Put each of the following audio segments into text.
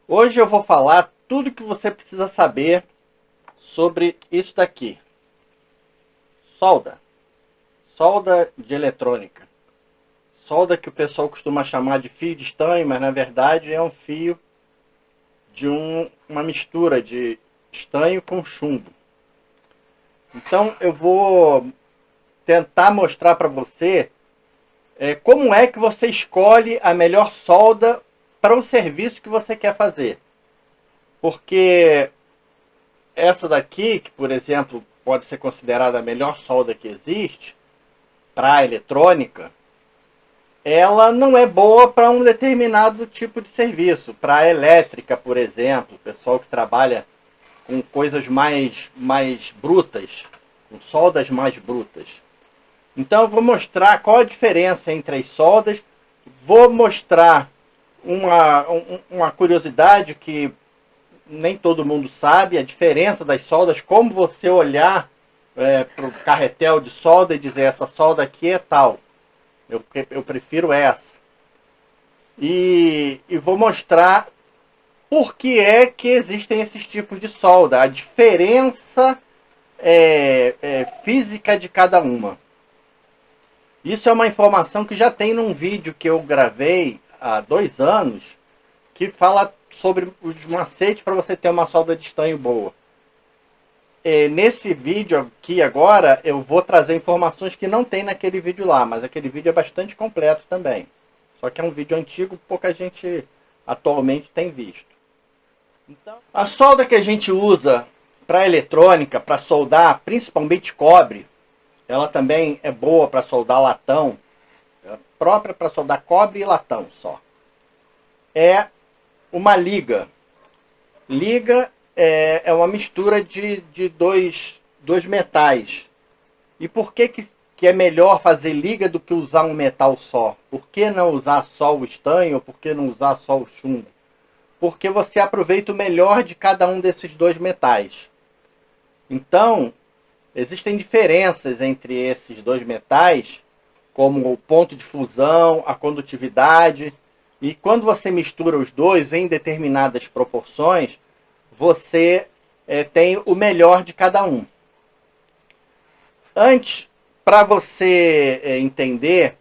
Hoje eu vou falar tudo que você precisa saber sobre isso daqui. Solda. Solda de eletrônica. Solda que o pessoal costuma chamar de fio de estanho, mas na verdade é um fio de uma mistura de estanho com chumbo. Então eu vou tentar mostrar para você como é que você escolhe a melhor solda para o serviço que você quer fazer. Porque essa daqui, que por exemplo pode ser considerada a melhor solda que existe para eletrônica, ela não é boa para um determinado tipo de serviço. Para elétrica, por exemplo, pessoal que trabalha com coisas mais brutas, com soldas mais brutas. Então eu vou mostrar qual a diferença entre as soldas, vou mostrar uma curiosidade que nem todo mundo sabe, a diferença das soldas, como você olhar para o carretel de solda e dizer essa solda aqui é tal, eu prefiro essa. E vou mostrar por que é que existem esses tipos de solda, a diferença física de cada uma. Isso é uma informação que já tem num vídeo que eu gravei há 2 anos, que fala sobre os macetes para você ter uma solda de estanho boa. Nesse vídeo aqui agora, eu vou trazer informações que não tem naquele vídeo lá, mas aquele vídeo é bastante completo também. Só que é um vídeo antigo, pouca gente atualmente tem visto. Então, a solda que a gente usa para eletrônica, para soldar, principalmente cobre, ela também é boa para soldar latão, é própria para soldar cobre e latão só. É uma liga. Liga é uma mistura de dois metais. E por que é melhor fazer liga do que usar um metal só? Por que não usar só o estanho ou por que não usar só o chumbo? Porque você aproveita o melhor de cada um desses dois metais. Então, existem diferenças entre esses dois metais, como o ponto de fusão, a condutividade. E quando você mistura os dois em determinadas proporções, você tem o melhor de cada um. Antes, para você entender,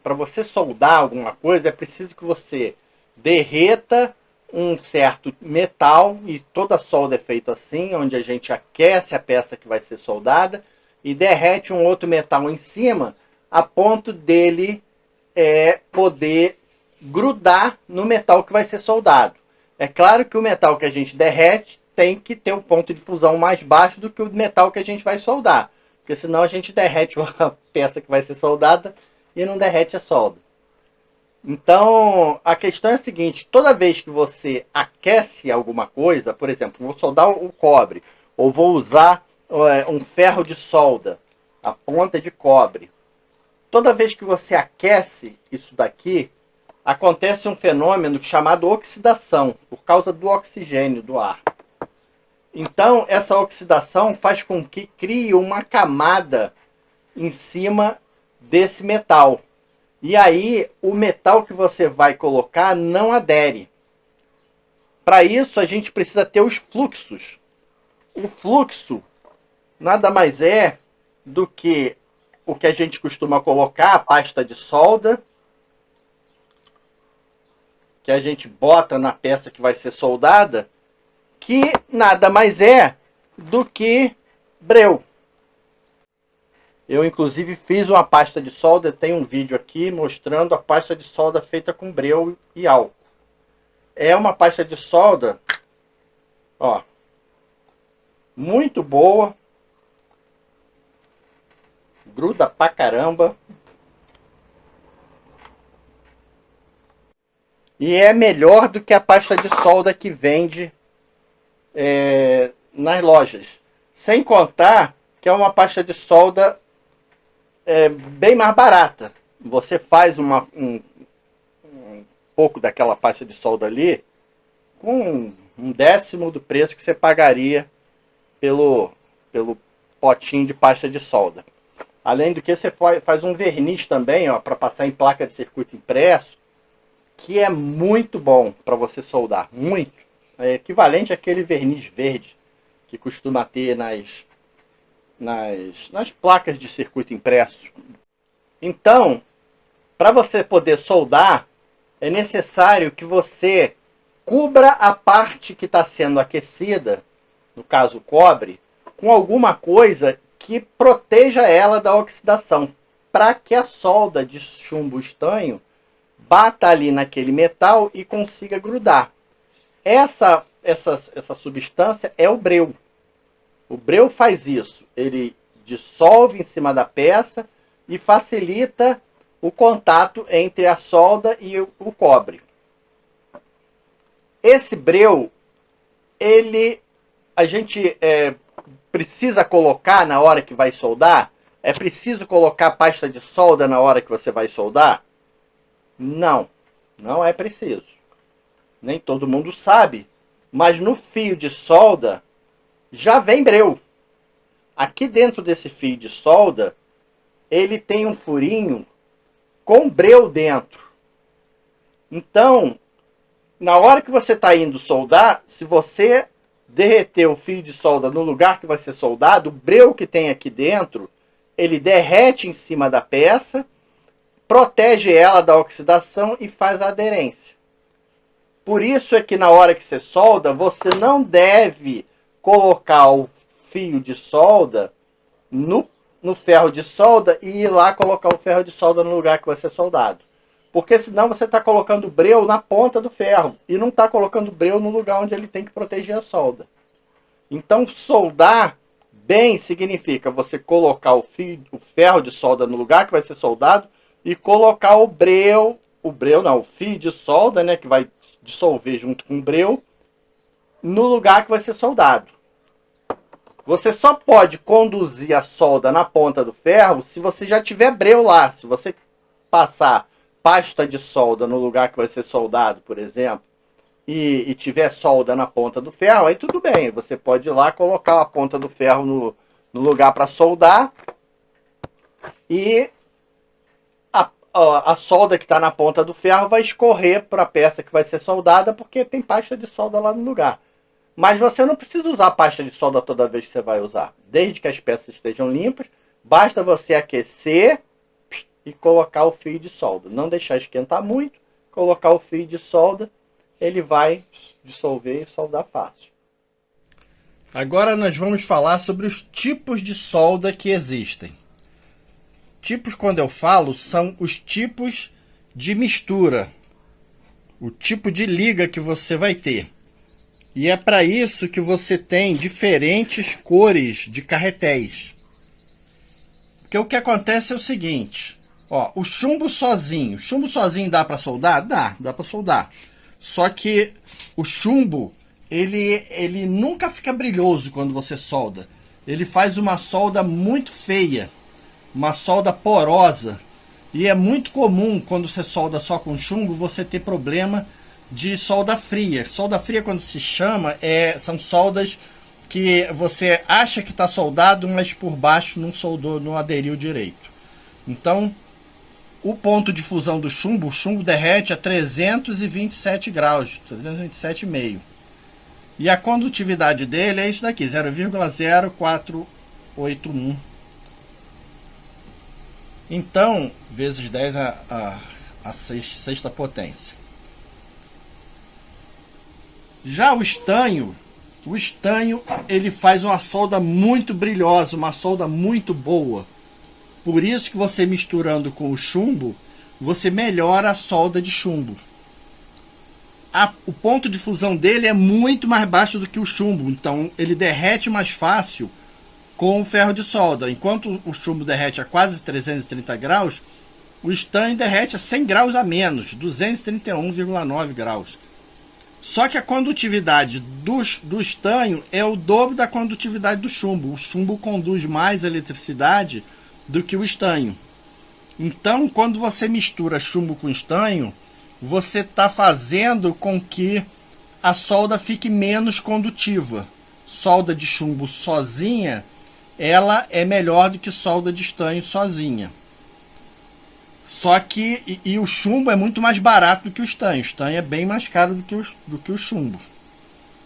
para você soldar alguma coisa, é preciso que você derreta um certo metal, e toda solda é feita assim, onde a gente aquece a peça que vai ser soldada e derrete um outro metal em cima, a ponto dele poder grudar no metal que vai ser soldado. É claro que o metal que a gente derrete tem que ter um ponto de fusão mais baixo do que o metal que a gente vai soldar, porque senão a gente derrete a peça que vai ser soldada e não derrete a solda. Então, a questão é a seguinte, toda vez que você aquece alguma coisa, por exemplo, vou soldar o cobre, ou vou usar um ferro de solda, a ponta de cobre. Toda vez que você aquece isso daqui, acontece um fenômeno chamado oxidação, por causa do oxigênio do ar. Então, essa oxidação faz com que crie uma camada em cima desse metal. E aí, o metal que você vai colocar não adere. Para isso, a gente precisa ter os fluxos. O fluxo nada mais é do que o que a gente costuma colocar, a pasta de solda, que a gente bota na peça que vai ser soldada, que nada mais é do que breu. Eu, inclusive, fiz uma pasta de solda, tem um vídeo aqui mostrando a pasta de solda feita com breu e álcool. É uma pasta de solda, ó, muito boa, gruda pra caramba. E é melhor do que a pasta de solda que vende nas lojas. Sem contar que é uma pasta de solda bem mais barata. Você faz um pouco daquela pasta de solda ali com 1/10 do preço que você pagaria pelo potinho de pasta de solda. Além do que, você faz um verniz também, para passar em placa de circuito impresso. que é muito bom para você soldar, muito. É equivalente àquele verniz verde que costuma ter nas placas de circuito impresso. Então, para você poder soldar, é necessário que você cubra a parte que está sendo aquecida, no caso o cobre, com alguma coisa que proteja ela da oxidação, para que a solda de chumbo estanho bata ali naquele metal e consiga grudar. Essa substância é o breu. O breu faz isso. Ele dissolve em cima da peça e facilita o contato entre a solda e o cobre. Esse breu, a gente precisa colocar na hora que vai soldar? É preciso colocar pasta de solda na hora que você vai soldar? Não, não é preciso. Nem todo mundo sabe, mas no fio de solda já vem breu. Aqui dentro desse fio de solda, ele tem um furinho com breu dentro. Então, na hora que você está indo soldar, se você derreter o fio de solda no lugar que vai ser soldado, o breu que tem aqui dentro, ele derrete em cima da peça, protege ela da oxidação e faz a aderência. Por isso é que na hora que você solda, você não deve colocar o fio de solda no ferro de solda e ir lá colocar o ferro de solda no lugar que vai ser soldado. Porque senão você está colocando breu na ponta do ferro e não está colocando breu no lugar onde ele tem que proteger a solda. Então soldar bem significa você colocar o ferro de solda no lugar que vai ser soldado e colocar o fio de solda, né, que vai dissolver junto com o breu, no lugar que vai ser soldado. Você só pode conduzir a solda na ponta do ferro se você já tiver breu lá. Se você passar pasta de solda no lugar que vai ser soldado, por exemplo, e tiver solda na ponta do ferro, aí tudo bem. Você pode ir lá colocar a ponta do ferro no lugar para soldar e a solda que está na ponta do ferro vai escorrer para a peça que vai ser soldada porque tem pasta de solda lá no lugar. Mas você não precisa usar pasta de solda toda vez que você vai usar. Desde que as peças estejam limpas, basta você aquecer e colocar o fio de solda. Não deixar esquentar muito, colocar o fio de solda, ele vai dissolver e soldar fácil. Agora nós vamos falar sobre os tipos de solda que existem. Tipos, quando eu falo, são os tipos de mistura. O tipo de liga que você vai ter. E é para isso que você tem diferentes cores de carretéis. Porque o que acontece é o seguinte, ó, o chumbo sozinho dá para soldar? Dá para soldar. Só que o chumbo, ele nunca fica brilhoso quando você solda. Ele faz uma solda muito feia, uma solda porosa. E é muito comum quando você solda só com chumbo, você ter problema de solda fria. Solda fria, quando se chama, são soldas que você acha que está soldado, mas por baixo não soldou, não aderiu direito. Então, o ponto de fusão do chumbo, o chumbo derrete a 327 graus, 327,5. E a condutividade dele é isso daqui, 0,0481. Então, vezes 10 a sexta potência. Já o estanho, ele faz uma solda muito brilhosa, uma solda muito boa. Por isso que você misturando com o chumbo, você melhora a solda de chumbo. O ponto de fusão dele é muito mais baixo do que o chumbo, então ele derrete mais fácil com o ferro de solda. Enquanto o chumbo derrete a quase 330 graus, o estanho derrete a 100 graus a menos, 231,9 graus. Só que a condutividade do estanho é o dobro da condutividade do chumbo. O chumbo conduz mais eletricidade do que o estanho. Então, quando você mistura chumbo com estanho, você está fazendo com que a solda fique menos condutiva. Solda de chumbo sozinha, ela é melhor do que solda de estanho sozinha. Só que e o chumbo é muito mais barato do que o estanho. O estanho é bem mais caro do que o chumbo.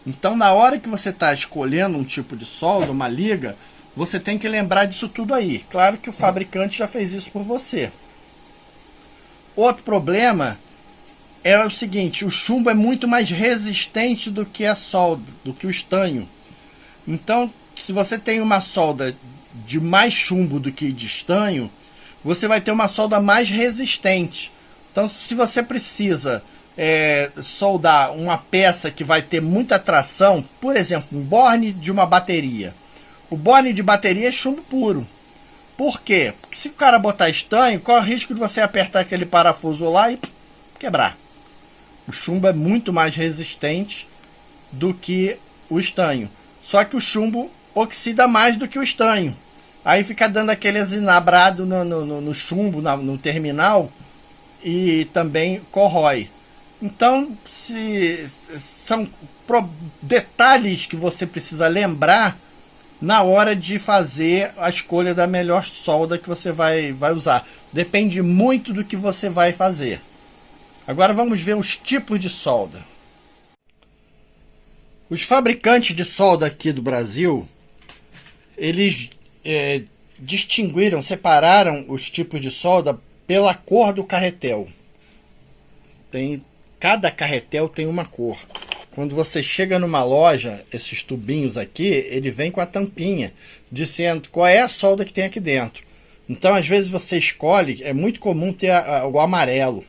Então, na hora que você está escolhendo um tipo de solda, uma liga, você tem que lembrar disso tudo aí. Claro que o fabricante já fez isso por você. Outro problema é o seguinte: o chumbo é muito mais resistente do que a solda, do que o estanho. Então, se você tem uma solda de mais chumbo do que de estanho, você vai ter uma solda mais resistente. Então, se você precisa soldar uma peça que vai ter muita tração, por exemplo, um borne de uma bateria. O borne de bateria é chumbo puro. Por quê? Porque se o cara botar estanho, qual é o risco de você apertar aquele parafuso lá e quebrar? O chumbo é muito mais resistente do que o estanho. Só que o chumbo oxida mais do que o estanho. Aí fica dando aquele azinabrado no chumbo, no terminal, e também corrói. Então, são detalhes que você precisa lembrar na hora de fazer a escolha da melhor solda que você vai usar. Depende muito do que você vai fazer. Agora vamos ver os tipos de solda. Os fabricantes de solda aqui do Brasil, eles distinguiram, separaram os tipos de solda pela cor do carretel. Cada carretel tem uma cor. Quando você chega numa loja, esses tubinhos aqui, ele vem com a tampinha dizendo qual é a solda que tem aqui dentro. Então, às vezes você escolhe, é muito comum ter o amarelo,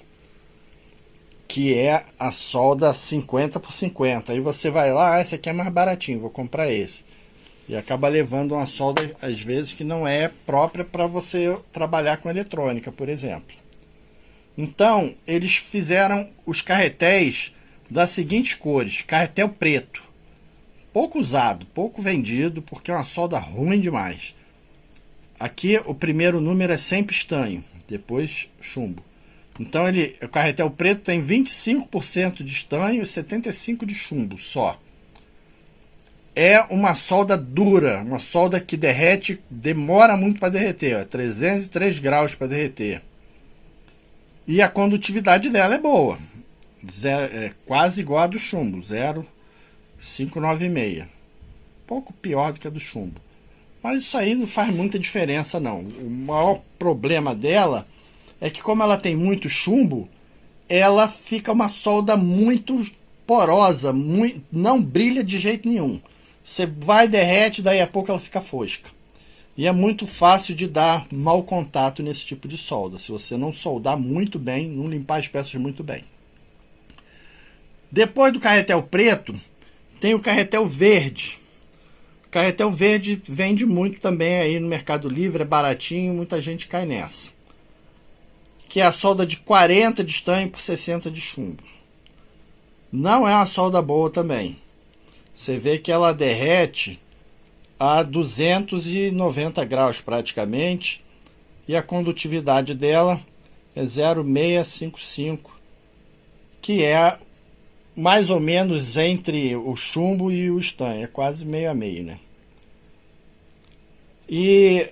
que é a solda 50 por 50. Aí você vai lá, esse aqui é mais baratinho, vou comprar esse. E acaba levando uma solda, às vezes, que não é própria para você trabalhar com eletrônica, por exemplo. Então, eles fizeram os carretéis das seguintes cores: carretel preto, pouco usado, pouco vendido, porque é uma solda ruim demais. Aqui o primeiro número é sempre estanho, depois chumbo. Então o carretel preto tem 25% de estanho e 75% de chumbo só. É uma solda dura, uma solda que derrete, demora muito para derreter, 303 graus para derreter. E a condutividade dela é boa, é quase igual a do chumbo, 0,596. Pouco pior do que a do chumbo. Mas isso aí não faz muita diferença não. O maior problema dela é que, como ela tem muito chumbo, ela fica uma solda muito porosa, não brilha de jeito nenhum. Você vai, derrete, daí a pouco ela fica fosca. E é muito fácil de dar mau contato nesse tipo de solda, se você não soldar muito bem, não limpar as peças muito bem. Depois do carretel preto, tem o carretel verde. O carretel verde vende muito também aí no Mercado Livre, é baratinho, muita gente cai nessa. Que é a solda de 40 de estanho por 60 de chumbo. Não é uma solda boa também. Você vê que ela derrete a 290 graus praticamente, e a condutividade dela é 0,655, que é mais ou menos entre o chumbo e o estanho, é quase meio a meio, né? E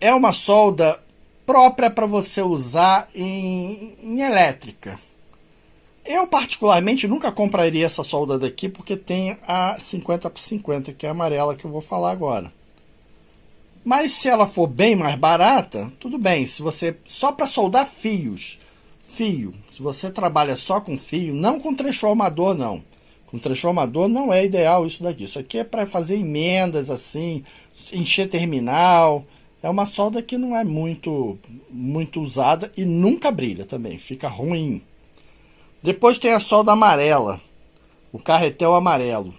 é uma solda própria para você usar em elétrica. Eu particularmente nunca compraria essa solda daqui, porque tem a 50 por 50, que é a amarela que eu vou falar agora. Mas se ela for bem mais barata, tudo bem. Se você só para soldar fio, se você trabalha só com fio, não com transformador não. Com transformador não é ideal isso daqui. Isso aqui é para fazer emendas assim, encher terminal. É uma solda que não é muito usada e nunca brilha também, fica ruim. Depois tem a solda amarela, o carretel amarelo.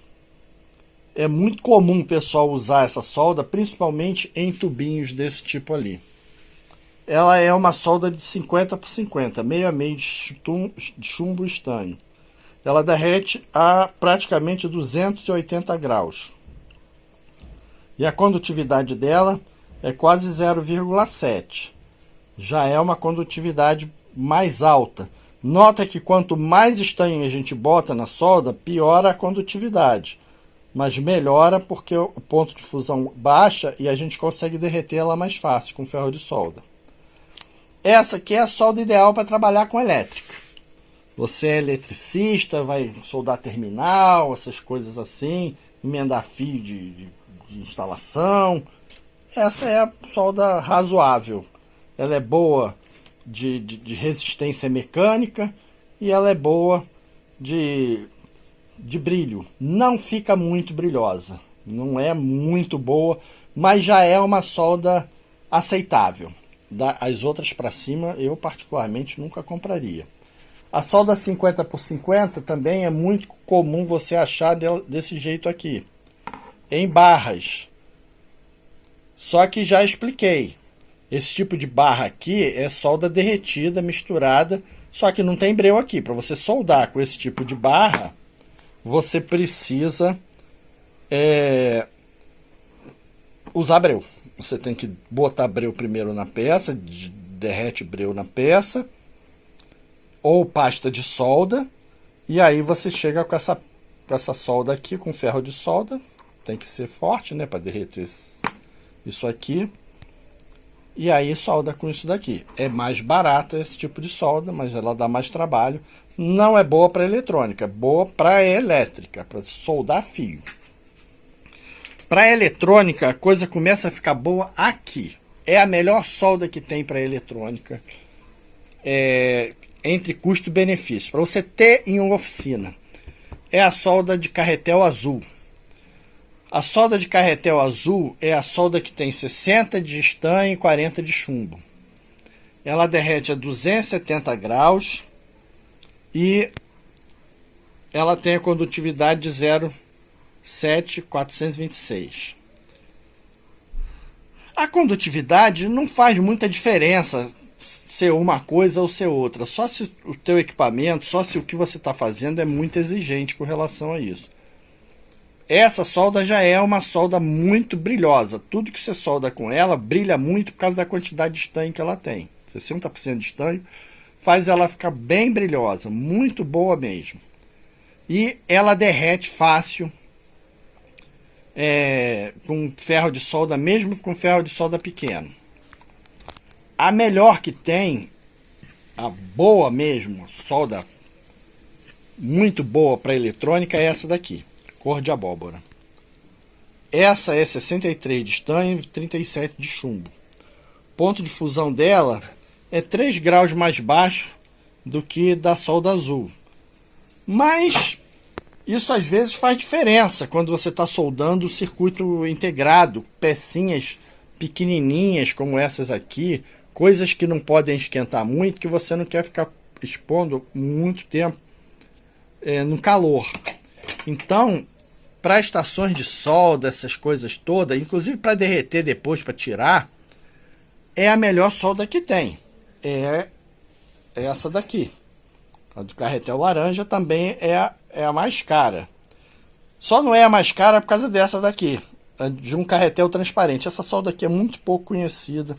É muito comum o pessoal usar essa solda, principalmente em tubinhos desse tipo ali. Ela é uma solda de 50 por 50, meio a meio de chumbo e estanho. Ela derrete a praticamente 280 graus. E a condutividade dela é quase 0,7. Já é uma condutividade mais alta. Nota que quanto mais estanho a gente bota na solda, piora a condutividade. Mas melhora porque o ponto de fusão baixa e a gente consegue derreter ela mais fácil com ferro de solda. essa aqui é a solda ideal para trabalhar com elétrica. Você é eletricista, vai soldar terminal, essas coisas assim, emendar fio de instalação. Essa é a solda razoável. Ela é boa de resistência mecânica e ela é boa de brilho. Não fica muito brilhosa, não é muito boa, mas já é uma solda aceitável. As outras para cima eu particularmente nunca compraria. A solda 50x50 também é muito comum você achar desse jeito aqui, em barras. Só que já expliquei, esse tipo de barra aqui é solda derretida, misturada, só que não tem breu aqui. Para você soldar com esse tipo de barra, você precisa usar breu. Você tem que botar breu primeiro na peça, derrete breu na peça, ou pasta de solda, e aí você chega com essa solda aqui, com ferro de solda. Tem que ser forte, né, para derreter isso aqui. E aí solda com isso daqui. É mais barata esse tipo de solda, mas ela dá mais trabalho. Não é boa para eletrônica, é boa para elétrica, para soldar fio. Para eletrônica, a coisa começa a ficar boa aqui. É a melhor solda que tem para eletrônica, entre custo e benefício. Para você ter em uma oficina, é a solda de carretel azul. A solda de carretel azul é a solda que tem 60 de estanho e 40 de chumbo. Ela derrete a 270 graus e ela tem a condutividade de 0,7426. A condutividade não faz muita diferença ser uma coisa ou ser outra. Só se o teu equipamento, só se o que você está fazendo é muito exigente com relação a isso. Essa solda já é uma solda muito brilhosa. Tudo que você solda com ela brilha muito por causa da quantidade de estanho que ela tem. 60% de estanho faz ela ficar bem brilhosa, muito boa mesmo. E ela derrete fácil com ferro de solda, mesmo com ferro de solda pequeno. A melhor que tem, a boa mesmo, solda muito boa para eletrônica, é essa daqui. Cor de abóbora. Essa é 63 de estanho e 37 de chumbo. Ponto de fusão dela é 3 graus mais baixo do que da solda azul. Mas isso às vezes faz diferença quando você está soldando o circuito integrado, pecinhas pequenininhas como essas aqui, coisas que não podem esquentar muito, que você não quer ficar expondo muito tempo no calor. Então, para estações de solda, essas coisas todas, inclusive para derreter depois, para tirar, é a melhor solda que tem. É essa daqui. A do carretel laranja também é a mais cara. Só não é a mais cara por causa dessa daqui, de um carretel transparente. Essa solda aqui é muito pouco conhecida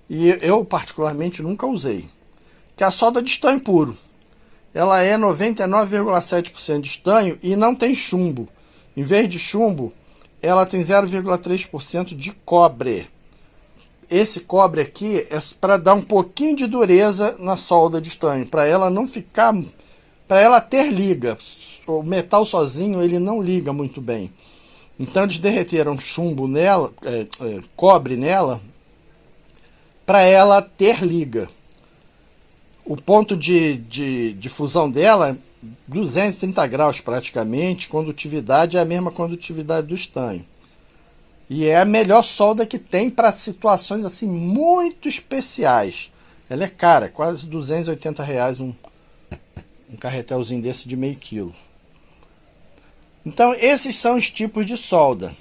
e eu particularmente nunca usei. Que é a solda de estanho puro. Ela é 99,7% de estanho e não tem chumbo. Em vez de chumbo, ela tem 0,3% de cobre. Esse cobre aqui é para dar um pouquinho de dureza na solda de estanho, para ela não ficar, para ela ter liga. O metal sozinho ele não liga muito bem. Então eles derreteram chumbo nela, cobre nela, para ela ter liga. O ponto de fusão dela é 230 graus praticamente, condutividade é a mesma condutividade do estanho. E é a melhor solda que tem para situações assim muito especiais. Ela é cara, quase R$280 um carretelzinho desse de meio quilo. Então esses são os tipos de solda.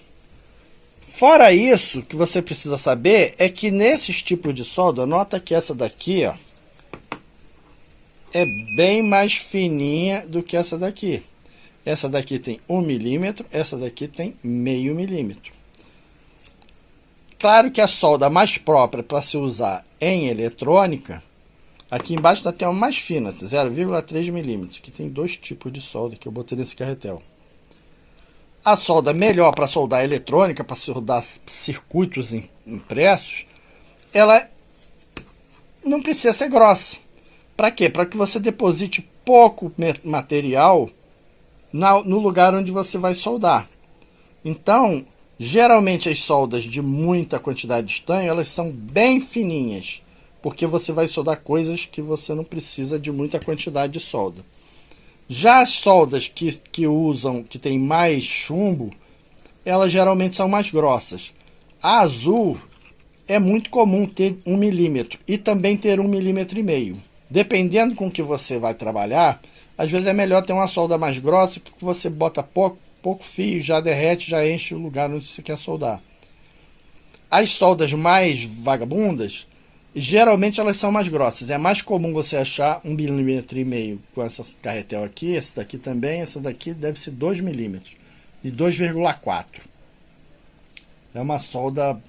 Fora isso, o que você precisa saber é que nesses tipos de solda, nota que essa daqui, ó, é bem mais fininha do que essa daqui. Essa daqui tem 1 milímetro, essa daqui tem meio milímetro. Claro que a solda mais própria para se usar em eletrônica, aqui embaixo está até uma mais fina, 0,3 milímetros, que tem dois tipos de solda que eu botei nesse carretel. A solda melhor para soldar eletrônica, para soldar circuitos impressos, ela é não precisa ser grossa. Para quê? Para que você deposite pouco material no lugar onde você vai soldar. Então, geralmente as soldas de muita quantidade de estanho, elas são bem fininhas, porque você vai soldar coisas que você não precisa de muita quantidade de solda. Já as soldas que tem mais chumbo, elas geralmente são mais grossas. A azul é muito comum ter 1 milímetro e também ter 1,5 mm. Dependendo com que você vai trabalhar, às vezes é melhor ter uma solda mais grossa, que você bota pouco fio, já derrete, já enche o lugar onde você quer soldar. As soldas mais vagabundas, geralmente elas são mais grossas. É mais comum você achar 1,5 mm com essa carretel aqui, essa daqui também, essa daqui deve ser 2 milímetros e 2,4. É uma solda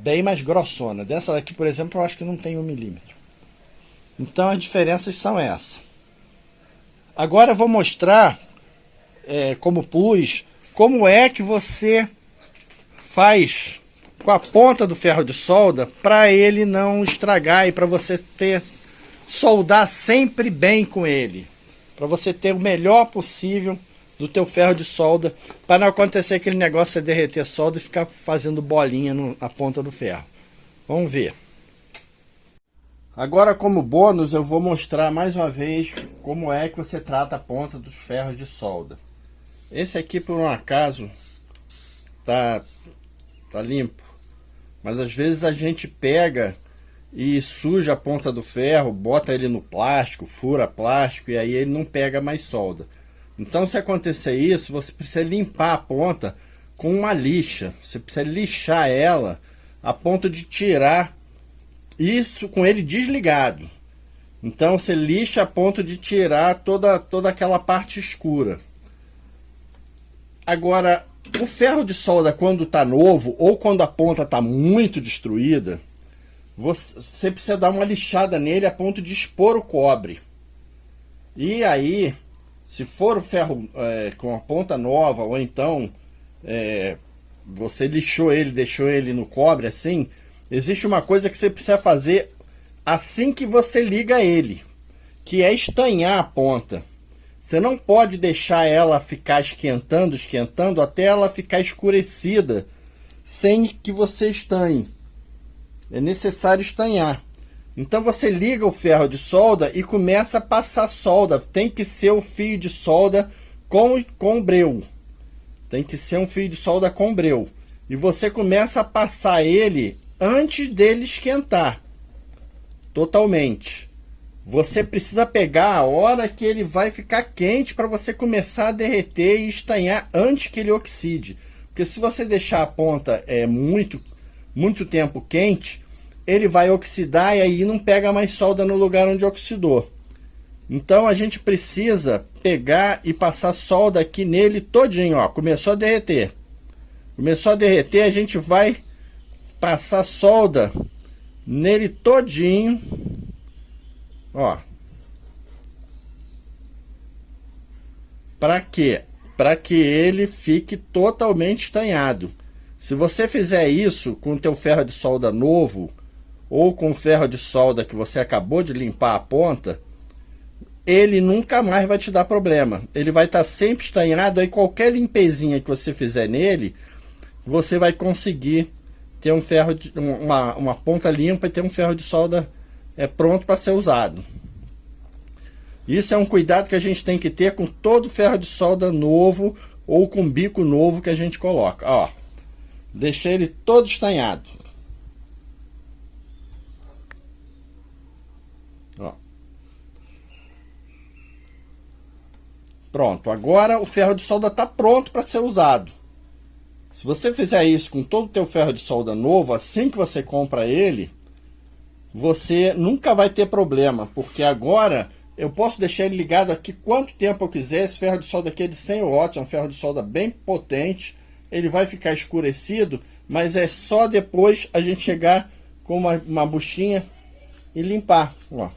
bem mais grossona. Dessa daqui, por exemplo, eu acho que não tem 1 milímetro. Então as diferenças são essas. Agora eu vou mostrar como plus, como é que você faz com a ponta do ferro de solda para ele não estragar e para você soldar sempre bem com ele, para você ter o melhor possível do teu ferro de solda, para não acontecer aquele negócio de derreter a solda e ficar fazendo bolinha na ponta do ferro. Vamos ver. Agora, como bônus, eu vou mostrar mais uma vez como é que você trata a ponta dos ferros de solda. Esse aqui, por um acaso, tá limpo, mas às vezes a gente pega e suja a ponta do ferro, bota ele no plástico, fura plástico e aí ele não pega mais solda. Então, se acontecer isso, você precisa limpar a ponta com uma lixa. Você precisa lixar ela a ponto de tirar isso com ele desligado. Então você lixa a ponto de tirar toda aquela parte escura. Agora, o ferro de solda, quando está novo ou quando a ponta está muito destruída, você precisa dar uma lixada nele a ponto de expor o cobre. E aí, se for o ferro com a ponta nova, ou então você lixou ele, deixou ele no cobre assim, existe uma coisa que você precisa fazer assim que você liga ele, que é estanhar a ponta. Você não pode deixar ela ficar esquentando até ela ficar escurecida sem que você estanhe. É necessário estanhar. Então você liga o ferro de solda e começa a passar solda. Tem que ser o fio de solda com breu. Tem que ser um fio de solda com breu. E você começa a passar ele antes dele esquentar totalmente. Você precisa pegar a hora que ele vai ficar quente para você começar a derreter e estanhar antes que ele oxide. Porque se você deixar a ponta muito tempo quente, ele vai oxidar e aí não pega mais solda no lugar onde oxidou. Então a gente precisa pegar e passar solda aqui nele todinho, ó. Começou a derreter. Começou a derreter, a gente vai passar solda nele todinho. Ó. Para quê? Para que ele fique totalmente estanhado. Se você fizer isso com o teu ferro de solda novo ou com o ferro de solda que você acabou de limpar a ponta, ele nunca mais vai te dar problema. Ele vai estar sempre estanhado, aí qualquer limpezinha que você fizer nele, você vai conseguir ter um ferro uma ponta limpa e ter um ferro de solda pronto para ser usado. Isso é um cuidado que a gente tem que ter com todo ferro de solda novo ou com bico novo que a gente coloca. Ó, deixei ele todo estanhado. Ó. Pronto, agora o ferro de solda está pronto para ser usado. Se você fizer isso com todo o teu ferro de solda novo, assim que você compra ele, você nunca vai ter problema, porque agora eu posso deixar ele ligado aqui quanto tempo eu quiser. Esse ferro de solda aqui é de 100 watts, é um ferro de solda bem potente. Ele vai ficar escurecido, mas é só depois a gente chegar com uma buchinha e limpar. Ó,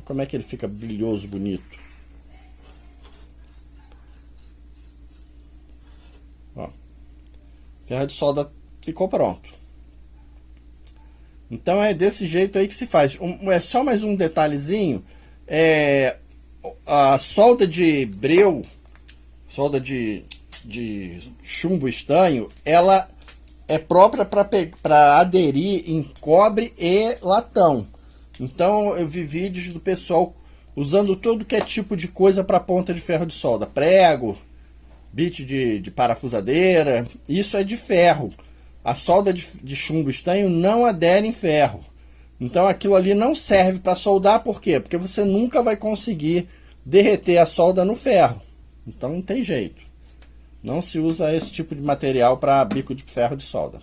como é que ele fica brilhoso, bonito. Ó, ferro de solda ficou pronto. Então é desse jeito aí que se faz. É só mais um detalhezinho. A solda de breu, solda de chumbo estanho, ela é própria para aderir em cobre e latão. Então eu vi vídeos do pessoal usando todo que é tipo de coisa para ponta de ferro de solda. Prego, bit de parafusadeira, isso é de ferro. A solda de chumbo estanho não adere em ferro. Então aquilo ali não serve para soldar, por quê? Porque você nunca vai conseguir derreter a solda no ferro. Então não tem jeito. Não se usa esse tipo de material para bico de ferro de solda.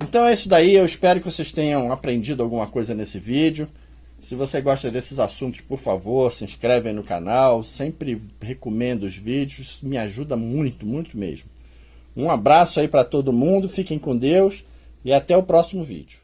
Então é isso daí, eu espero que vocês tenham aprendido alguma coisa nesse vídeo. Se você gosta desses assuntos, por favor, se inscreve aí no canal. Sempre recomendo os vídeos, me ajuda muito, muito mesmo. Um abraço aí para todo mundo, fiquem com Deus e até o próximo vídeo.